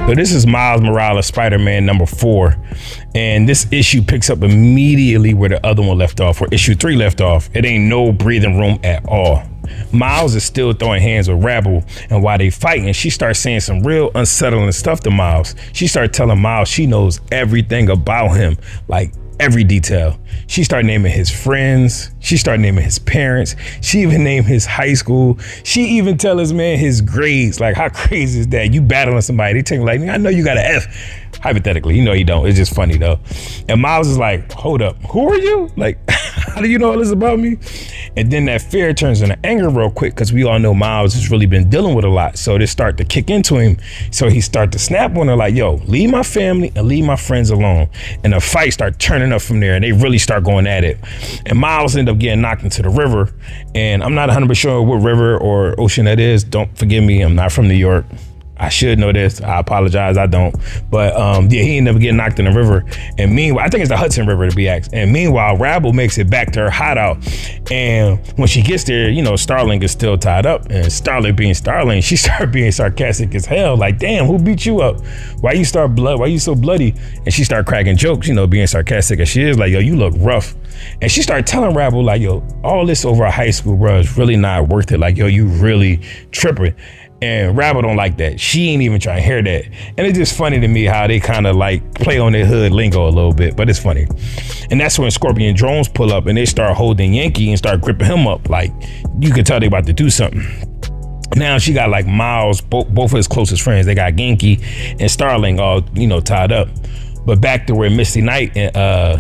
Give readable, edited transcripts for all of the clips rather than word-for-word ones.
So this is Miles Morales, Spider-Man #4. And this issue picks up immediately where the other one left off, where issue 3 left off. It ain't no breathing room at all. Miles is still throwing hands with Rabble, and while they fighting, she starts saying some real unsettling stuff to Miles. She started telling Miles she knows everything about him, like every detail. She started naming his friends. She started naming his parents. She even named his high school. She even tell his man his grades. Like, how crazy is that? You battling somebody, they take like, I know you got an F. Hypothetically, you know you don't. It's just funny though. And Miles is like, hold up, who are you? Like, how do you know all this about me? And then that fear turns into anger real quick, because we all know Miles has really been dealing with a lot. So they start to kick into him. So he start to snap on her like, yo, leave my family and leave my friends alone. And the fight start turning up from there, and they really start going at it. And Miles ended up getting knocked into the river. And I'm not 100% sure what river or ocean that is. Don't forgive me, I'm not from New York. I should know this. I apologize. I don't. But yeah, he ended up getting knocked in the river. And meanwhile, I think it's the Hudson River to be asked. And meanwhile, Rabble makes it back to her hideout. And when she gets there, you know, Starling is still tied up. And Starling being Starling, she started being sarcastic as hell. Like, damn, who beat you up? Why you so bloody? And she started cracking jokes, you know, being sarcastic as she is. Like, yo, you look rough. And she started telling Rabble, like, yo, all this over a high school, bro, is really not worth it. Like, yo, you really tripping. And Rabble don't like that. She ain't even trying to hear that. And it's just funny to me how they kind of like play on their hood lingo a little bit, but it's funny. And that's when Scorpion drones pull up and they start holding Yankee and start gripping him up. Like, you can tell they about to do something. Now she got like Miles, both of his closest friends. They got Yankee and Starling all, you know, tied up. But back to where Misty Knight,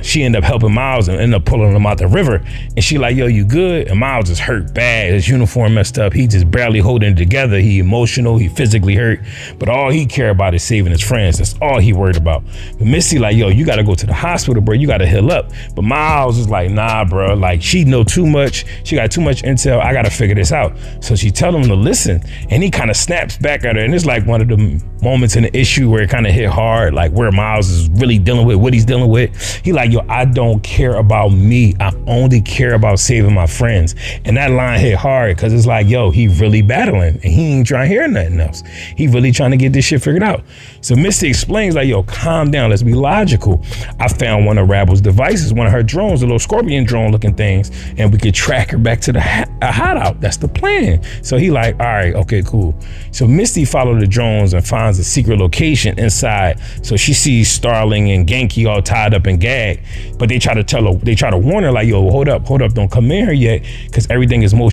she ended up helping Miles and ended up pulling him out the river. And she like, yo, you good? And Miles is hurt bad. His uniform messed up. He just barely holding it together. He emotional, he physically hurt. But all he care about is saving his friends. That's all he worried about. But Misty like, yo, you gotta go to the hospital, bro. You gotta heal up. But Miles is like, nah, bro. Like, she know too much. She got too much intel. I gotta figure this out. So she tell him to listen. And he kind of snaps back at her. And it's like one of the moments in the issue where it kind of hit hard, like where Miles is really dealing with what he's dealing with. He like, yo, I don't care about me. I only care about saving my friends. And that line hit hard, because it's like, yo, he really battling and he ain't trying to hear nothing else. He really trying to get this shit figured out. So Misty explains like, yo, calm down. Let's be logical. I found one of Rabble's devices, one of her drones, the little Scorpion drone looking things, and we could track her back to the hideout. That's the plan. So he like, all right, okay, cool. So Misty followed the drones and finds a secret location inside. So she sees Starling and Genki all tied up and gagged, but they try to warn her like, yo, hold up, don't come in here yet, because everything is motion.